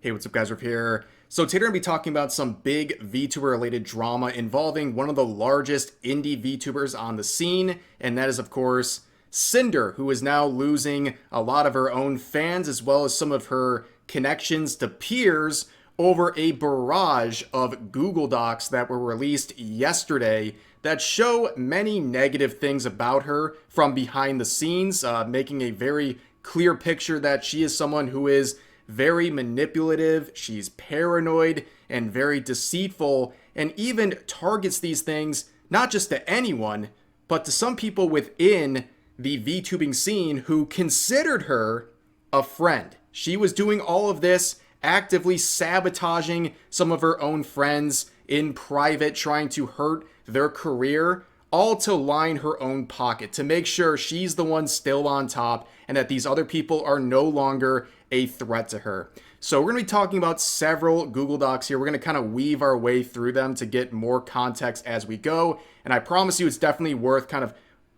Hey, what's up guys, Riff here. So today we're going to be talking about some big VTuber related drama involving one of the largest indie VTubers on the scene, and that is of course Cinder, who is now losing a lot of her own fans as well as some of her connections to peers over a barrage of Google Docs that were released yesterday that show many negative things about her from behind the scenes, making a very clear picture that she is someone who is very manipulative, she's paranoid, and very deceitful, and even targets these things not just to anyone, but to some people within the VTubing scene who considered her a friend. She was doing all of this, actively sabotaging some of her own friends in private, trying to hurt their career, all to line her own pocket, to make sure she's the one still on top and that these other people are no longer a threat to her. So we're going to be talking about several Google Docs here. We're going to kind of weave our way through them to get more context as we go. And I promise you it's definitely worth kind of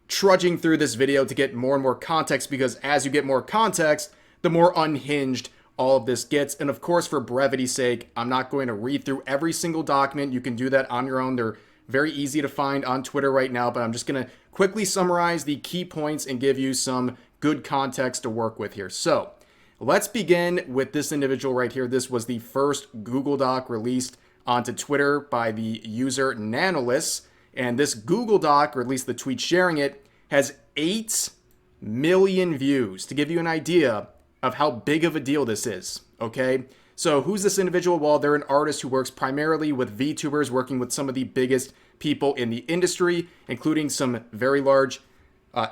trudging through this video to get more and more context, because as you get more context, the more unhinged all of this gets. And of course, for brevity's sake, I'm not going to read through every single document. You can do that on your own. They're very easy to find on Twitter right now, but I'm just going to quickly summarize the key points and give you some good context to work with here. So let's begin with this individual right here. This was the first Google Doc released onto Twitter by the user Nanolis. And this Google Doc, or at least the tweet sharing it, has 8 million views, to give you an idea of how big of a deal this is, okay? So who's this individual? Well, they're an artist who works primarily with VTubers, working with some of the biggest people in the industry, including some very large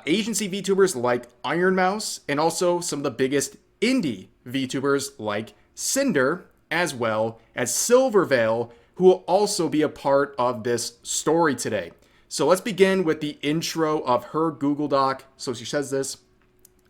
agency VTubers like Iron Mouse, and also some of the biggest indie VTubers like Cinder, as well as Silvervale, who will also be a part of this story today. So let's begin with the intro of her Google Doc. So she says this: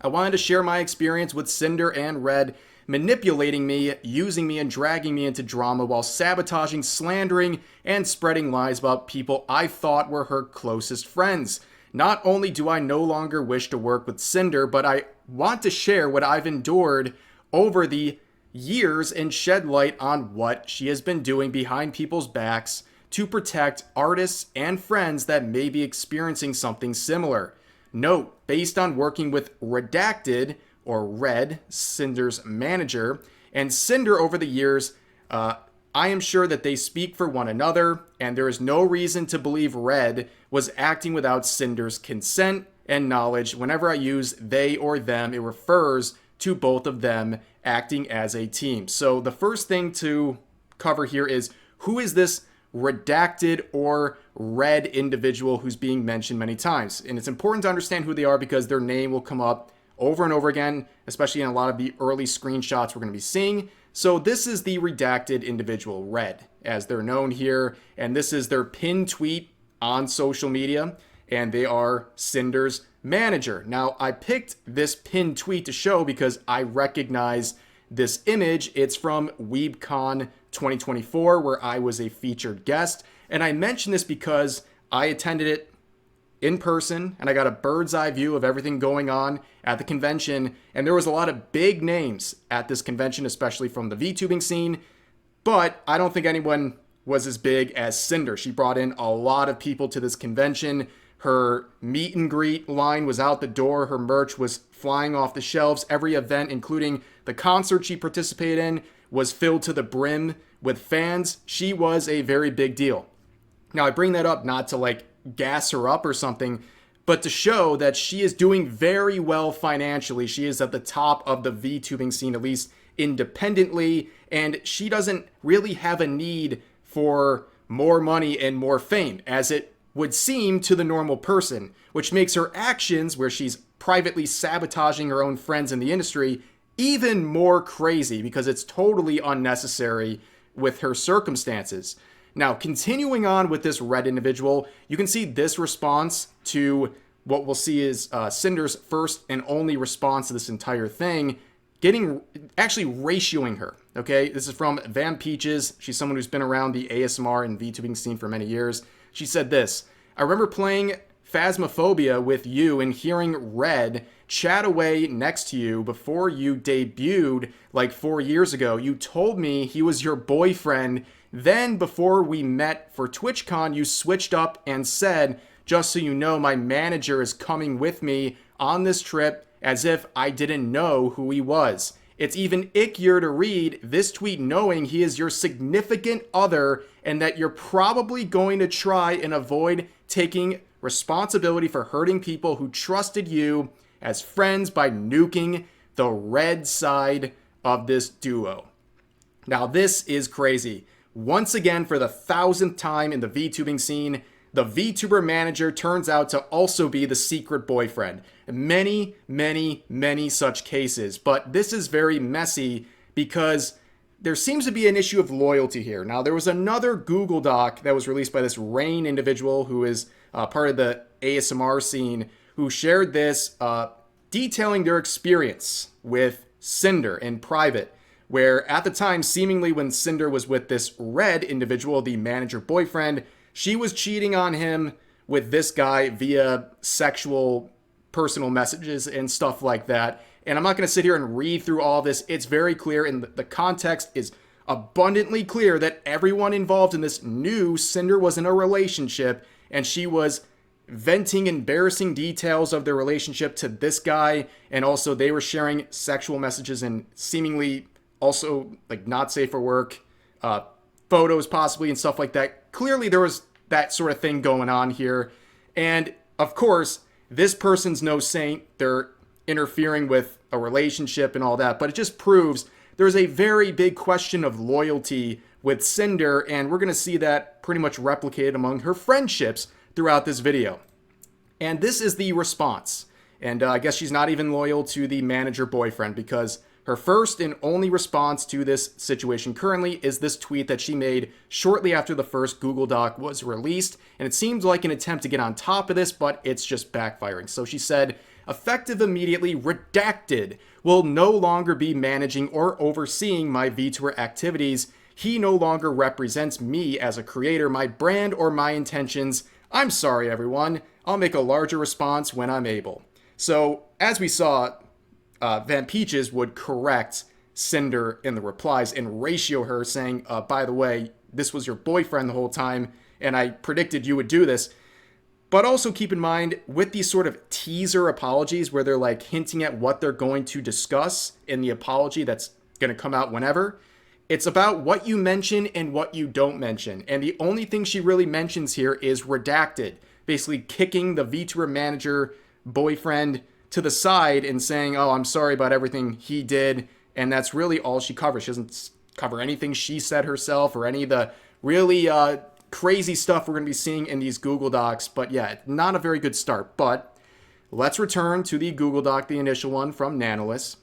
I wanted to share my experience with Cinder and Red manipulating me, using me, and dragging me into drama while sabotaging, slandering, and spreading lies about people I thought were her closest friends. Not only do I no longer wish to work with Cinder, but I want to share what I've endured over the years and shed light on what she has been doing behind people's backs to protect artists and friends that may be experiencing something similar. Note, based on working with Redacted, or Red, Cinder's manager, and Cinder over the years, I am sure that they speak for one another, and there is no reason to believe Red was acting without Cinder's consent and knowledge. Whenever I use they or them, it refers to both of them acting as a team. So the first thing to cover here is, who is this Redacted or Red individual who's being mentioned many times? And it's important to understand who they are because their name will come up over and over again, especially in a lot of the early screenshots we're going to be seeing. So this is the Redacted individual, Red, as they're known here, and this is their pinned tweet on social media, and they are Cinder's manager. Now, I picked this pinned tweet to show because I recognize this image. It's from WeebCon 2024, where I was a featured guest, and I mention this because I attended it in person, and I got a bird's eye view of everything going on at the convention, and there was a lot of big names at this convention, especially from the VTubing scene, but I don't think anyone was as big as Cinder. She brought in a lot of people to this convention. Her meet and greet line was out the door. Her merch was flying off the shelves. Every event, including the concert she participated in, was filled to the brim with fans. She was a very big deal. Now, I bring that up not to gas her up or something, but to show that she is doing very well financially. She is at the top of the VTubing scene, at least independently, and she doesn't really have a need for more money and more fame, as it would seem to the normal person, which makes her actions, where she's privately sabotaging her own friends in the industry, even more crazy because it's totally unnecessary with her circumstances. Now, continuing on with this Red individual, you can see this response to what we'll see is Cinder's first and only response to this entire thing, actually ratioing her, okay? This is from Van Peaches. She's someone who's been around the ASMR and VTubing scene for many years. She said this: I remember playing Phasmophobia with you and hearing Red chat away next to you before you debuted like 4 years ago. You told me he was your boyfriend. Then before we met for TwitchCon, you switched up and said, just so you know, my manager is coming with me on this trip, as if I didn't know who he was. It's even ickier to read this tweet knowing he is your significant other and that you're probably going to try and avoid taking responsibility for hurting people who trusted you as friends by nuking the red side of this duo. Now, this is crazy. Once again, for the 1,000th time in the VTubing scene, the VTuber manager turns out to also be the secret boyfriend. Many, many, many such cases, but this is very messy because there seems to be an issue of loyalty here. Now, there was another Google Doc that was released by this Rain individual who is part of the ASMR scene, who shared this detailing their experience with Cinder in private, where at the time, seemingly when Cinder was with this red individual, the manager boyfriend, she was cheating on him with this guy via sexual personal messages and stuff like that. And I'm not going to sit here and read through all this. It's very clear, and the context is abundantly clear that everyone involved in this knew Cinder was in a relationship, and she was venting embarrassing details of their relationship to this guy, and also they were sharing sexual messages and seemingly also like not safe for work photos possibly and stuff like that. Clearly there was that sort of thing going on here, and of course this person's no saint. They're interfering with a relationship and all that, but it just proves there's a very big question of loyalty with Cinder, and we're going to see that pretty much replicated among her friendships throughout this video. And this is the response. And I guess she's not even loyal to the manager boyfriend, because her first and only response to this situation currently is this tweet that she made shortly after the first Google Doc was released. And it seems like an attempt to get on top of this, but it's just backfiring. So she said, effective immediately, redacted, will no longer be managing or overseeing my VTuber activities. He no longer represents me as a creator, my brand, or my intentions. I'm sorry, everyone. I'll make a larger response when I'm able. So, as we saw, Van Peaches would correct Cinder in the replies and ratio her, saying, by the way, this was your boyfriend the whole time, and I predicted you would do this. But also keep in mind, with these sort of teaser apologies where they're like hinting at what they're going to discuss in the apology that's going to come out whenever, it's about what you mention and what you don't mention. And the only thing she really mentions here is redacted, basically kicking the VTuber manager boyfriend to the side and saying, oh, I'm sorry about everything he did. And that's really all she covers. She doesn't cover anything she said herself or any of the really crazy stuff we're going to be seeing in these Google Docs. But yeah, not a very good start. But let's return to the Google Doc, the initial one from Nanolis,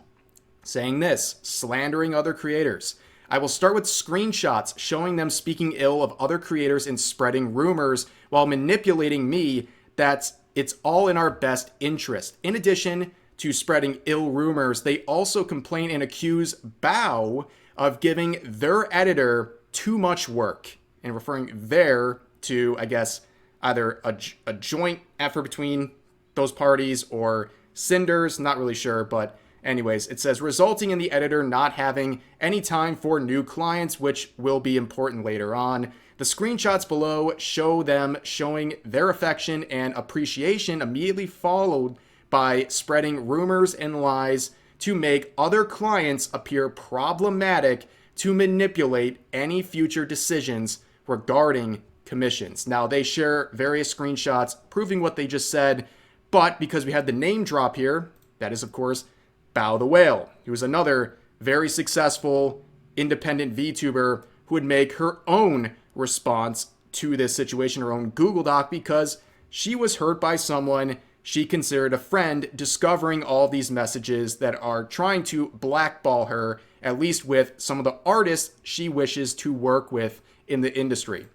saying this: slandering other creators. I will start with screenshots showing them speaking ill of other creators and spreading rumors while manipulating me that it's all in our best interest. In addition to spreading ill rumors, they also complain and accuse Bao of giving their editor too much work, and referring there to, I guess, either a joint effort between those parties or Cinder's, not really sure, but anyways, it says, resulting in the editor not having any time for new clients, which will be important later on. The screenshots below show them showing their affection and appreciation, immediately followed by spreading rumors and lies to make other clients appear problematic to manipulate any future decisions regarding commissions. Now, they share various screenshots proving what they just said, but because we had the name drop here, that is, of course, Bao the Whale, who was another very successful independent VTuber who would make her own response to this situation, her own Google Doc, because she was hurt by someone she considered a friend discovering all these messages that are trying to blackball her, at least with some of the artists she wishes to work with in the industry.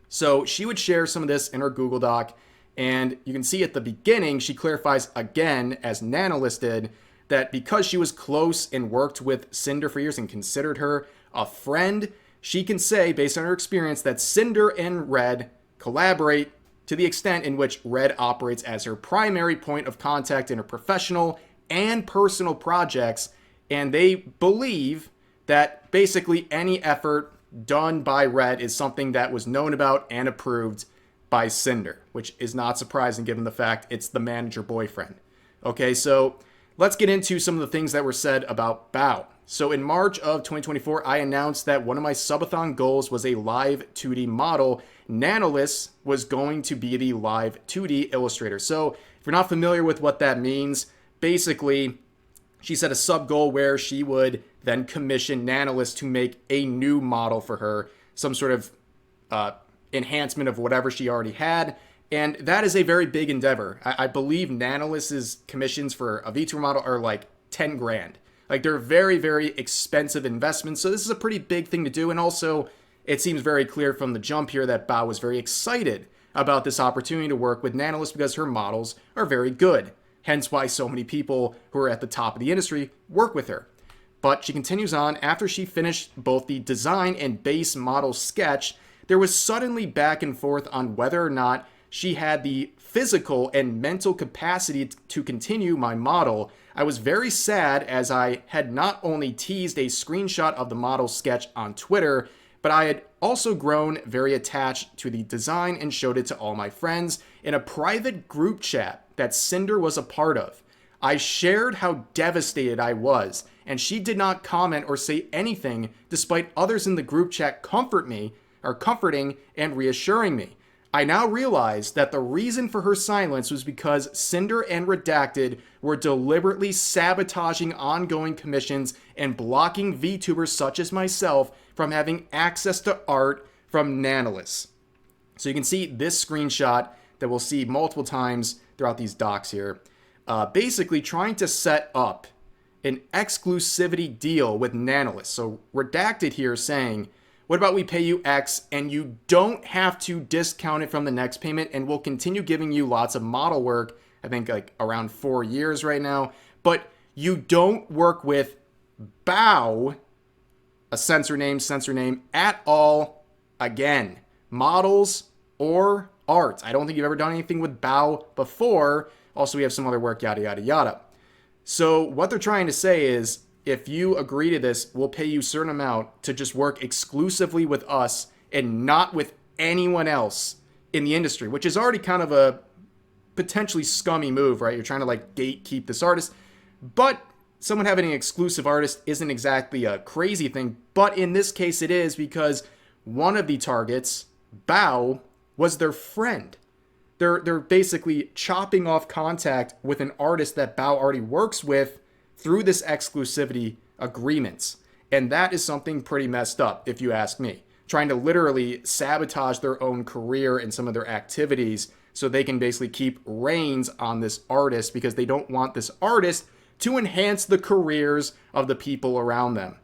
So she would share some of this in her Google Doc, and you can see at the beginning, she clarifies again, as Nanolis did, that because she was close and worked with Cinder for years and considered her a friend, she can say, based on her experience, that Cinder and Red collaborate to the extent in which Red operates as her primary point of contact in a professional and personal projects, and they believe that basically any effort done by Red is something that was known about and approved by Cinder, which is not surprising given the fact it's the manager boyfriend. Okay, so let's get into some of the things that were said about Bao. So in March of 2024, I announced that one of my subathon goals was a live 2D model. Nanolis was going to be the live 2D illustrator. So if you're not familiar with what that means, basically, she set a sub goal where she would then commission Nanolis to make a new model for her, some sort of enhancement of whatever she already had. And that is a very big endeavor. I believe Nanolis's commissions for a Vtuber model are like 10 grand. Like, they're very, very expensive investments. So this is a pretty big thing to do. And also, it seems very clear from the jump here that Bao was very excited about this opportunity to work with Nanolis because her models are very good. Hence why so many people who are at the top of the industry work with her. But she continues on. After she finished both the design and base model sketch, there was suddenly back and forth on whether or not she had the physical and mental capacity to continue my model. I was very sad as I had not only teased a screenshot of the model sketch on Twitter, but I had also grown very attached to the design and showed it to all my friends in a private group chat that Cinder was a part of. I shared how devastated I was, and she did not comment or say anything despite others in the group chat comforting and reassuring me. I now realize that the reason for her silence was because Cinder and Redacted were deliberately sabotaging ongoing commissions and blocking VTubers such as myself from having access to art from Nanolis. So you can see this screenshot that we'll see multiple times throughout these docs here, basically trying to set up an exclusivity deal with Nanolis. So Redacted here saying, what about we pay you X and you don't have to discount it from the next payment, and we'll continue giving you lots of model work, I think like around 4 years right now, but you don't work with Bao, a censor name, at all again. Models or art. I don't think you've ever done anything with Bao before. Also, we have some other work, yada, yada, yada. So what they're trying to say is, if you agree to this, we'll pay you a certain amount to just work exclusively with us and not with anyone else in the industry, which is already kind of a potentially scummy move, right? You're trying to like gatekeep this artist, but someone having an exclusive artist isn't exactly a crazy thing. But in this case, it is, because one of the targets, Bao, was their friend. They're basically chopping off contact with an artist that Bao already works with through this exclusivity agreements. And that is something pretty messed up, if you ask me. Trying to literally sabotage their own career and some of their activities so they can basically keep reins on this artist because they don't want this artist to enhance the careers of the people around them.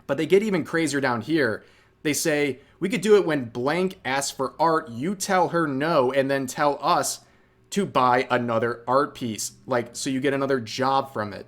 But they get even crazier down here. They say, we could do it when blank asks for art, you tell her no, and then tell us to buy another art piece. Like, so you get another job from it.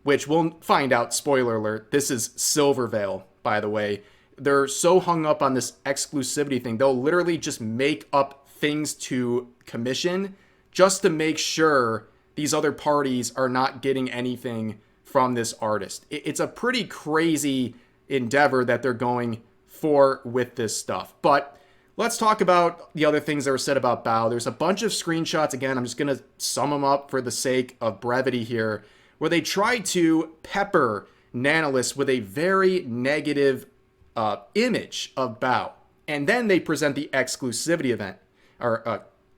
Which we'll find out, spoiler alert, this is Silvervale, by the way. They're so hung up on this exclusivity thing, they'll literally just make up things to commission just to make sure these other parties are not getting anything from this artist. It's a pretty crazy endeavor that they're going for with this stuff. But let's talk about the other things that were said about Bao. There's a bunch of screenshots. Again, I'm just going to sum them up for the sake of brevity here, where they tried to pepper Nanolis with a very negative image of Bao. And then they present the exclusivity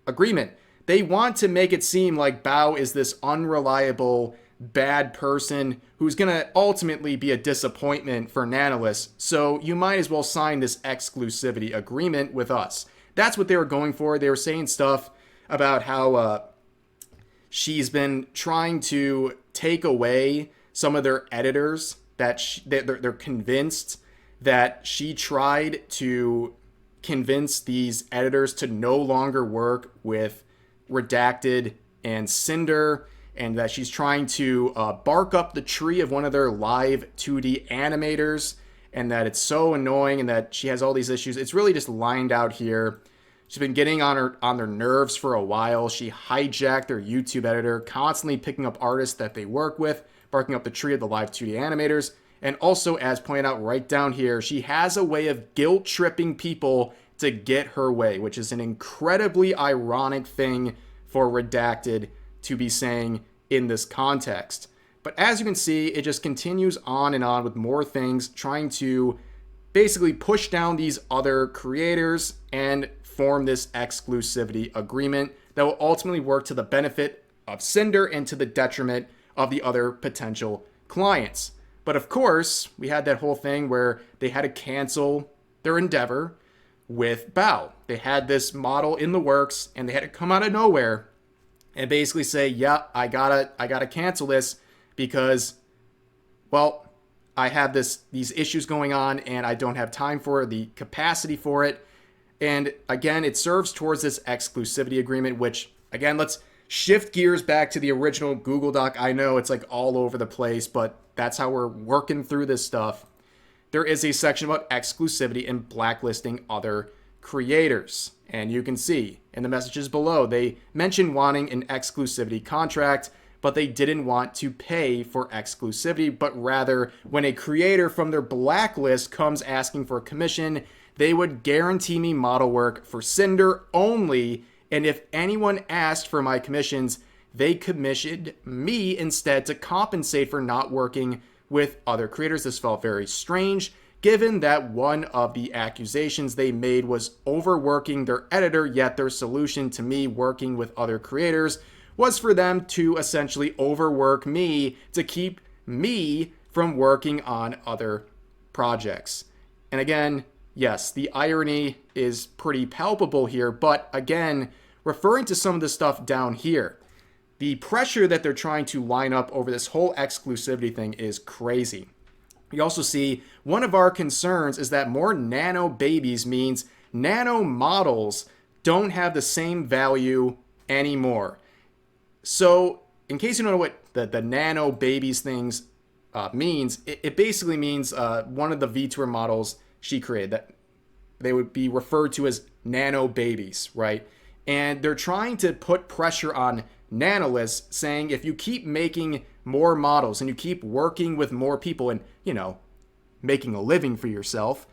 agreement. They want to make it seem like Bao is this unreliable, bad person who's going to ultimately be a disappointment for Nanolis. So you might as well sign this exclusivity agreement with us. That's what they were going for. They were saying stuff about how she's been trying to take away some of their editors, that they're convinced that she tried to convince these editors to no longer work with Redacted and Cinder, and that she's trying to bark up the tree of one of their live 2D animators, and that it's so annoying and that she has all these issues. It's really just lined out here. She's been getting on their nerves for a while. She hijacked their YouTube editor, constantly picking up artists that they work with, barking up the tree of the live 2D animators. And also, as pointed out right down here, she has a way of guilt-tripping people to get her way, which is an incredibly ironic thing for Redacted to be saying in this context. But as you can see, it just continues on and on with more things, trying to basically push down these other creators and form this exclusivity agreement that will ultimately work to the benefit of Cinder and to the detriment of the other potential clients. But of course, we had that whole thing where they had to cancel their endeavor with Bao. They had this model in the works and they had to come out of nowhere and basically say, yeah, I gotta cancel this because, well, I have these issues going on and I don't have time for it, the capacity for it. And again, it serves towards this exclusivity agreement, which, again, let's shift gears back to the original Google Doc. I know it's like all over the place, but that's how we're working through this stuff. There is a section about exclusivity and blacklisting other creators. And you can see in the messages below, they mention wanting an exclusivity contract, but they didn't want to pay for exclusivity, but rather when a creator from their blacklist comes asking for a commission, they would guarantee me model work for Cinder only, and if anyone asked for my commissions, they commissioned me instead to compensate for not working with other creators. This felt very strange, given that one of the accusations they made was overworking their editor, yet their solution to me working with other creators was for them to essentially overwork me to keep me from working on other projects. And again, yes, the irony is pretty palpable here, but again, referring to some of the stuff down here, the pressure that they're trying to line up over this whole exclusivity thing is crazy. You also see one of our concerns is that more nano babies means nano models don't have the same value anymore. So, in case you don't know what the nano babies things means, it basically means one of the Vtuber models she created that they would be referred to as nano babies, right? And they're trying to put pressure on nanolists, saying if you keep making more models and you keep working with more people and, you know, making a living for yourself,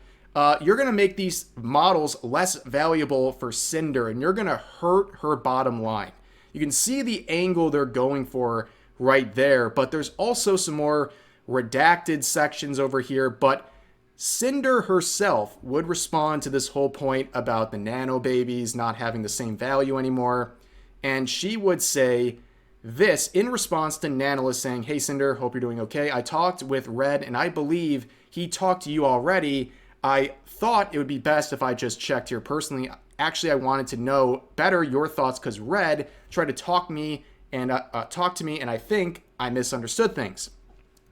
you're going to make these models less valuable for Cinder and you're going to hurt her bottom line. You can see the angle they're going for right there, but there's also some more redacted sections over here, but Cinder herself would respond to this whole point about the nano babies not having the same value anymore. And she would say this in response to Nanolist saying, hey Cinder, hope you're doing okay. I talked with Red and I believe he talked to you already. I thought it would be best if I just checked here personally. Actually, I wanted to know better your thoughts because Red tried to talk to me and I think I misunderstood things.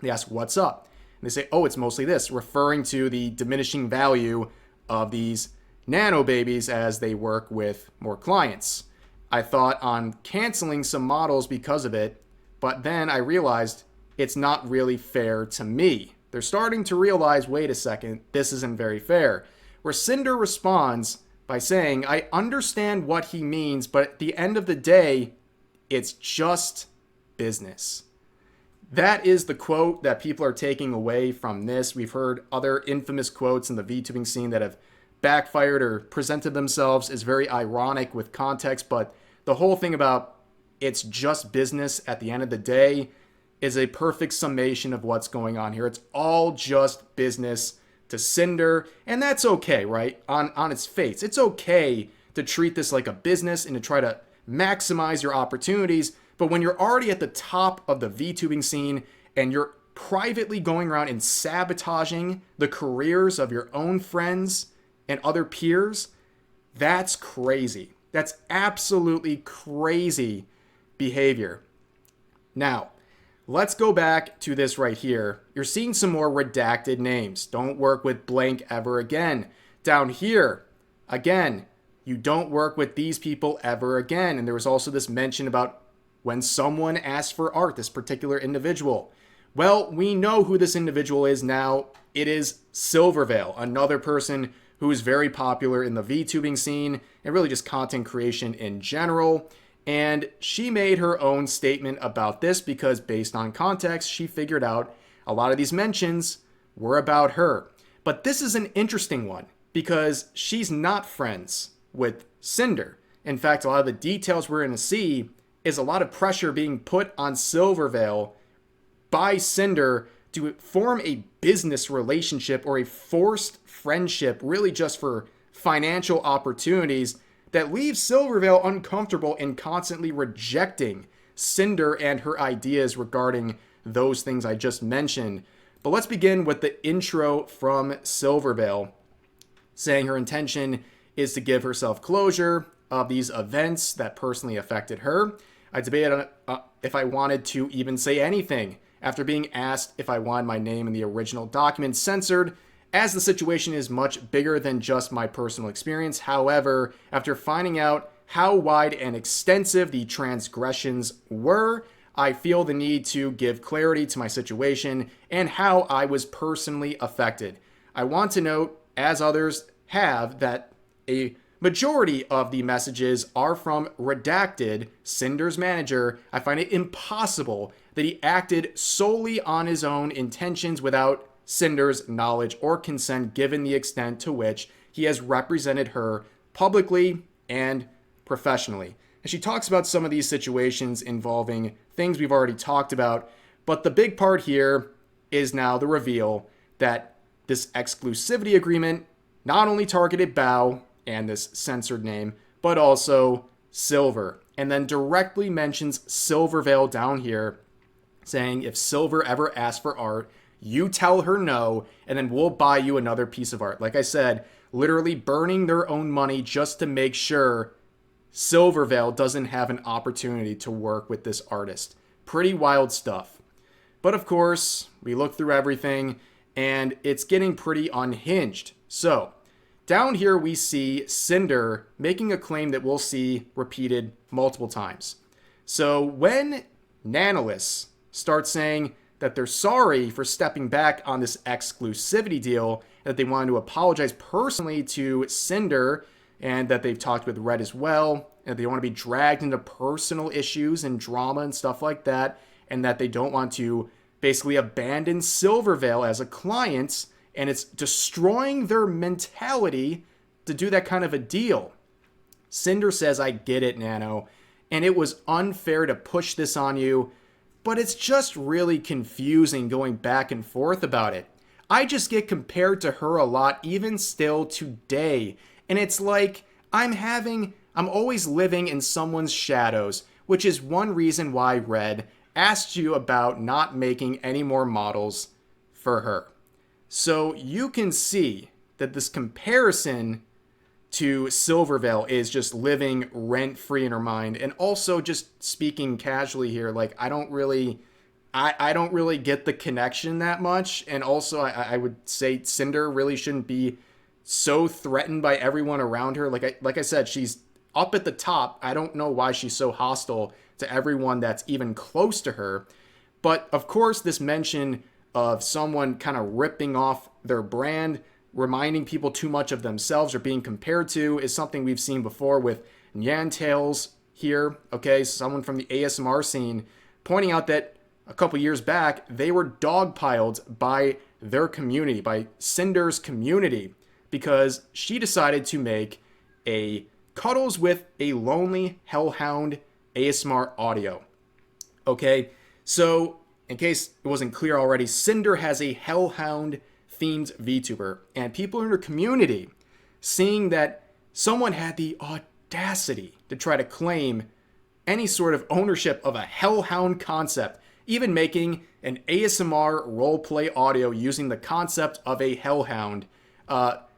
They ask, what's up? And they say, oh, it's mostly this, referring to the diminishing value of these nano babies as they work with more clients. I thought on canceling some models because of it, but then I realized it's not really fair to me. They're starting to realize, wait a second, this isn't very fair. Where Cinder responds by saying, I understand what he means, but at the end of the day, it's just business. That is the quote that people are taking away from this. We've heard other infamous quotes in the VTubing scene that have backfired or presented themselves as very ironic with context, but the whole thing about it's just business at the end of the day is a perfect summation of what's going on here. It's all just business to Cinder, and that's okay, right? On its face, it's okay to treat this like a business and to try to maximize your opportunities. But when you're already at the top of the VTubing scene and you're privately going around and sabotaging the careers of your own friends and other peers, that's crazy. That's absolutely crazy behavior. Now, let's go back to this right here. You're seeing some more redacted names. Don't work with blank ever again. Down here, again, you don't work with these people ever again. And there was also this mention about when someone asks for art, this particular individual. Well, we know who this individual is now. It is Silvervale, another person who is very popular in the VTubing scene and really just content creation in general. And she made her own statement about this because based on context, she figured out a lot of these mentions were about her. But this is an interesting one because she's not friends with Cinder. In fact, a lot of the details we're going to see is a lot of pressure being put on Silvervale by Cinder to form a business relationship or a forced friendship, really just for financial opportunities, that leaves Silvervale uncomfortable and constantly rejecting Cinder and her ideas regarding those things I just mentioned. But let's begin with the intro from Silvervale, saying her intention is to give herself closure of these events that personally affected her. I debated if I wanted to even say anything after being asked if I wanted my name in the original document censored, as the situation is much bigger than just my personal experience. However, after finding out how wide and extensive the transgressions were, I feel the need to give clarity to my situation and how I was personally affected. I want to note, as others have, that a majority of the messages are from Redacted, Cinder's manager. I find it impossible that he acted solely on his own intentions without Cinder's knowledge or consent, given the extent to which he has represented her publicly and professionally. And she talks about some of these situations involving things we've already talked about, but the big part here is now the reveal that this exclusivity agreement not only targeted Bao and this censored name, but also Silver, and then directly mentions Silvervale down here, saying if Silver ever asks for art, you tell her no, and then we'll buy you another piece of art. Like I said, literally burning their own money just to make sure Silvervale doesn't have an opportunity to work with this artist. Pretty wild stuff. But of course, we look through everything, and it's getting pretty unhinged. So, down here we see Cinder making a claim that we'll see repeated multiple times. So when Nanolis starts saying that they're sorry for stepping back on this exclusivity deal, that they wanted to apologize personally to Cinder, and that they've talked with Red as well, and they don't want to be dragged into personal issues and drama and stuff like that, and that they don't want to basically abandon Silvervale as a client, and it's destroying their mentality to do that kind of a deal. Cinder says, I get it, Nano, and it was unfair to push this on you, but it's just really confusing going back and forth about it. I just get compared to her a lot, even still today, and it's like I'm always living in someone's shadows, which is one reason why Red asked you about not making any more models for her. So you can see that this comparison to Silvervale is just living rent-free in her mind. And also just speaking casually here, like I don't really get the connection that much. And also I would say Cinder really shouldn't be so threatened by everyone around her. Like I said, she's up at the top. I don't know why she's so hostile to everyone that's even close to her. But of course, this mention of someone kind of ripping off their brand, reminding people too much of themselves or being compared to, is something we've seen before with Nyantails here, okay? Someone from the ASMR scene pointing out that a couple years back, they were dogpiled by their community, by Cinder's community, because she decided to make a Cuddles with a Lonely Hellhound ASMR audio, okay? So, in case it wasn't clear already, Cinder has a Hellhound themed VTuber, and people in her community, seeing that someone had the audacity to try to claim any sort of ownership of a Hellhound concept, even making an ASMR roleplay audio using the concept of a Hellhound,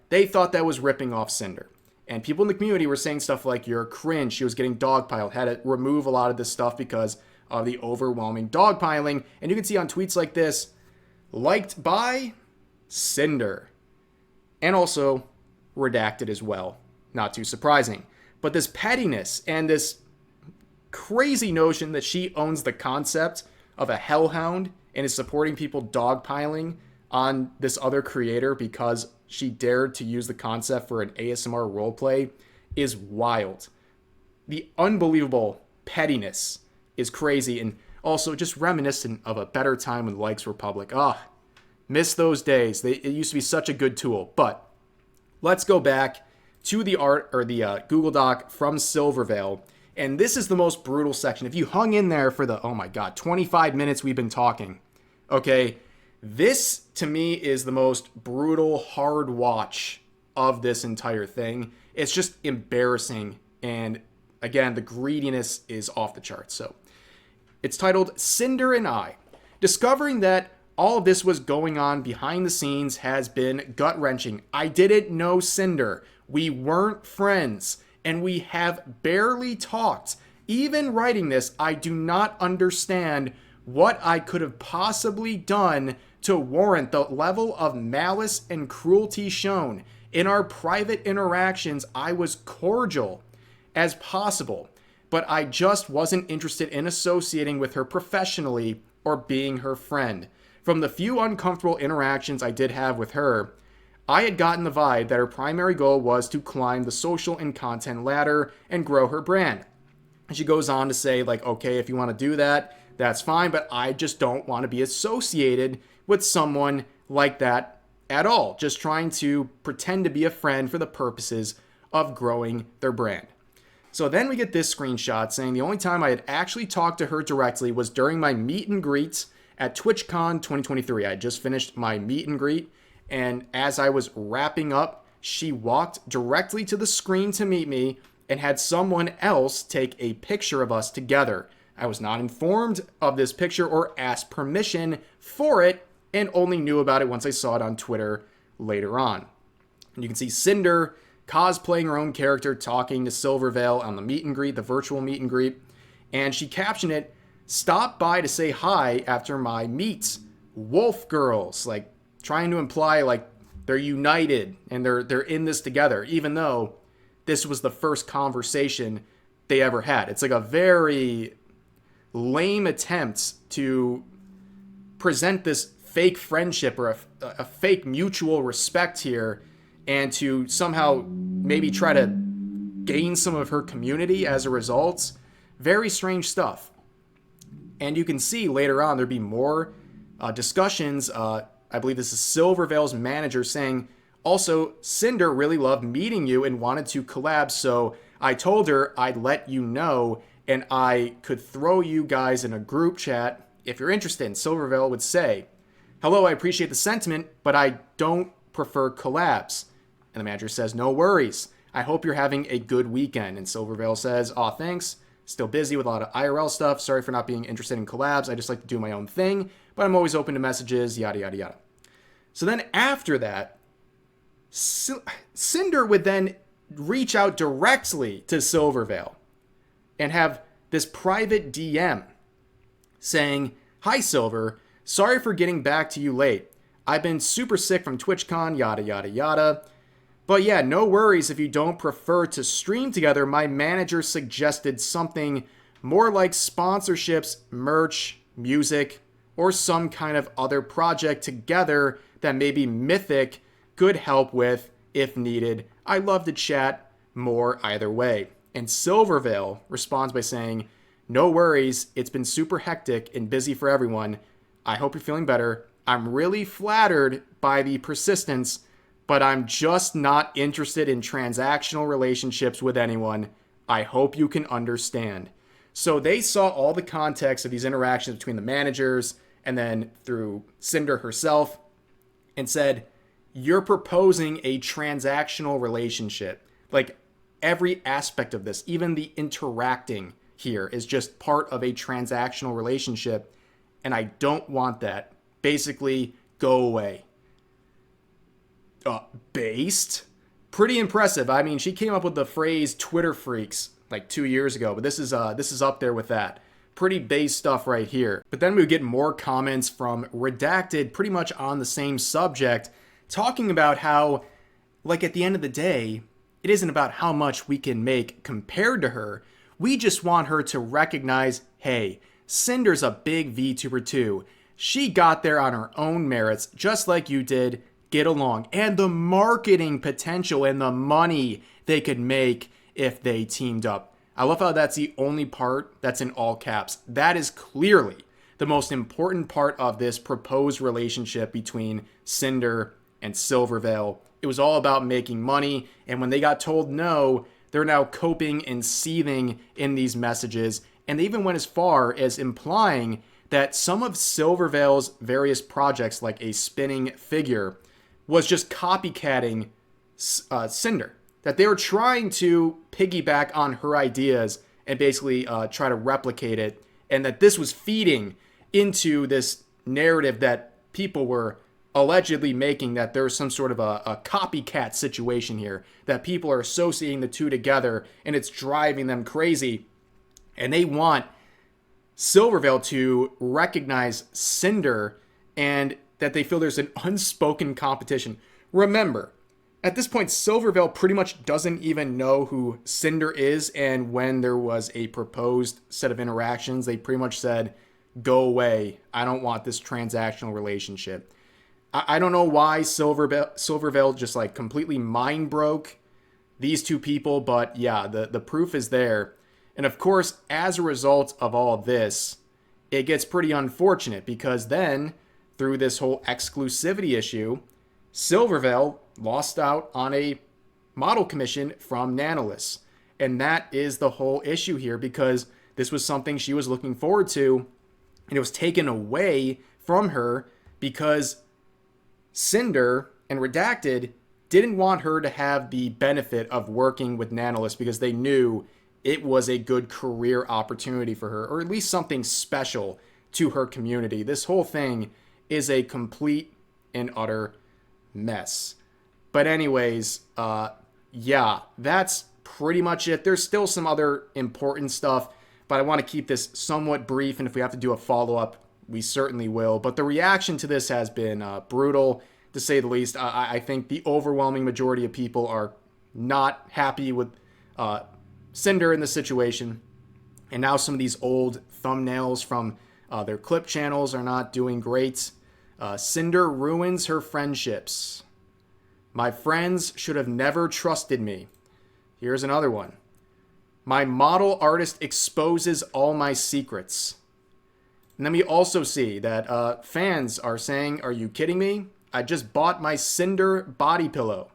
they thought that was ripping off Cinder. And people in the community were saying stuff like, you're cringe, she was getting dogpiled, had to remove a lot of this stuff because of the overwhelming dogpiling. And you can see on tweets like this, liked by Cinder. And also Redacted as well. Not too surprising. But this pettiness and this crazy notion that she owns the concept of a hellhound and is supporting people dogpiling on this other creator because she dared to use the concept for an ASMR roleplay is wild. The unbelievable pettiness is crazy, and also just reminiscent of a better time when likes were public. Miss those days. It used to be such a good tool. But let's go back to the art or the Google Doc from Silvervale. And this is the most brutal section. If you hung in there for the, 25 minutes we've been talking, okay, this to me is the most brutal, hard watch of this entire thing. It's just embarrassing. And again, the greediness is off the charts. So it's titled Cinder and I. Discovering that all of this was going on behind the scenes has been gut-wrenching. I didn't know Cinder. We weren't friends, and we have barely talked. Even writing this, I do not understand what I could have possibly done to warrant the level of malice and cruelty shown. In our private interactions, I was cordial as possible, but I just wasn't interested in associating with her professionally or being her friend. From the few uncomfortable interactions I did have with her, I had gotten the vibe that her primary goal was to climb the social and content ladder and grow her brand. And she goes on to say, like, okay, if you want to do that, that's fine, but I just don't want to be associated with someone like that at all. Just trying to pretend to be a friend for the purposes of growing their brand. So then we get this screenshot saying the only time I had actually talked to her directly was during my meet and greets at TwitchCon 2023. I had just finished my meet and greet, and as I was wrapping up, she walked directly to the screen to meet me and had someone else take a picture of us together. I was not informed of this picture or asked permission for it, and only knew about it once I saw it on Twitter later on. And you can see Cinder cosplaying her own character talking to Silvervale on the meet and greet, the virtual meet and greet, and she captioned it, "Stop by to say hi after my meet. Wolf girls," like trying to imply like they're united and they're in this together, even though this was the first conversation they ever had. It's like a very lame attempt to present this fake friendship or a fake mutual respect here, and to somehow maybe try to gain some of her community as a result. Very strange stuff. And you can see later on there'd be more discussions. I believe this is Silvervale's manager saying, also, Cinder really loved meeting you and wanted to collab, so I told her I'd let you know and I could throw you guys in a group chat if you're interested. And Silvervale would say, "Hello, I appreciate the sentiment, but I don't prefer collabs." And the manager says, "No worries. I hope you're having a good weekend." And Silvervale says, "Aw, thanks. Still busy with a lot of IRL stuff. Sorry for not being interested in collabs. I just like to do my own thing, but I'm always open to messages, yada, yada, yada." So then after that, Cinder would then reach out directly to Silvervale and have this private DM saying, "Hi, Silver. Sorry for getting back to you late. I've been super sick from TwitchCon, yada, yada, yada. But yeah, no worries if you don't prefer to stream together. My manager suggested something more like sponsorships, merch, music, or some kind of other project together that maybe Mythic could help with if needed. I'd love to chat more either way." And Silvervale responds by saying, "No worries, it's been super hectic and busy for everyone. I hope you're feeling better. I'm really flattered by the persistence, but I'm just not interested in transactional relationships with anyone. I hope you can understand." So they saw all the context of these interactions between the managers and then through Cinder herself and said, "You're proposing a transactional relationship." Like every aspect of this, even the interacting here, is just part of a transactional relationship. And I don't want that. Basically, go away. Based? Pretty impressive. I mean, she came up with the phrase Twitter freaks like 2 years ago, but this is up there with that. Pretty base stuff right here. But then we get more comments from Redacted pretty much on the same subject, talking about how, like, at the end of the day, it isn't about how much we can make compared to her. We just want her to recognize, hey, Cinder's a big VTuber too. She got there on her own merits, just like you did. Get along. And the marketing potential and the money they could make if they teamed up. I love how that's the only part that's in all caps. That is clearly the most important part of this proposed relationship between Cinder and Silvervale. It was all about making money, and when they got told no, they're now coping and seething in these messages, and they even went as far as implying that some of Silvervale's various projects, like a spinning figure, was just copycatting Cinder. That they were trying to piggyback on her ideas and basically try to replicate it, and that this was feeding into this narrative that people were allegedly making, that there's some sort of a copycat situation here, that people are associating the two together and it's driving them crazy. And they want Silvervale to recognize Cinder and that they feel there's an unspoken competition. Remember, at this point, Silvervale pretty much doesn't even know who Cinder is, and when there was a proposed set of interactions, they pretty much said, go away. I don't want this transactional relationship. I don't know why Silvervale just like completely mind broke these two people, but yeah, the proof is there. And of course, as a result of all this, it gets pretty unfortunate because then, through this whole exclusivity issue, Silvervale lost out on a model commission from Nanolus. And that is the whole issue here, because this was something she was looking forward to, and it was taken away from her because Cinder and Redacted didn't want her to have the benefit of working with Nanolus because they knew it was a good career opportunity for her, or at least something special to her community. This whole thing is a complete and utter mess. But anyways, yeah, that's pretty much it. There's still some other important stuff, but I want to keep this somewhat brief, and if we have to do a follow-up, we certainly will. But the reaction to this has been brutal, to say the least. I think the overwhelming majority of people are not happy with Cinder in this situation. And now some of these old thumbnails from their clip channels are not doing great. Cinder ruins her friendships. My friends should have never trusted me. Here's another one. My model artist exposes all my secrets. And then we also see that fans are saying, are you kidding me? I just bought my Cinder body pillow.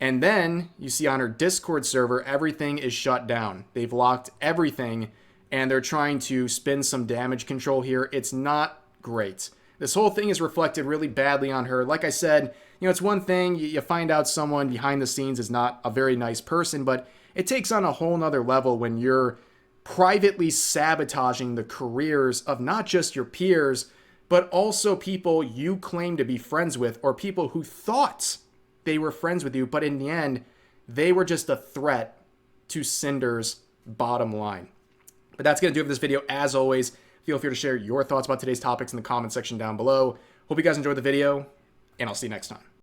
And then you see on her Discord server, everything is shut down. They've locked everything, and they're trying to spin some damage control here. It's not great. This whole thing is reflected really badly on her. Like I said, you know, it's one thing, you find out someone behind the scenes is not a very nice person, but it takes on a whole nother level when you're privately sabotaging the careers of not just your peers, but also people you claim to be friends with, or people who thought they were friends with you, but in the end, they were just a threat to Cinder's bottom line. But that's going to do it for this video. As always, feel free to share your thoughts about today's topics in the comment section down below. Hope you guys enjoyed the video, and I'll see you next time.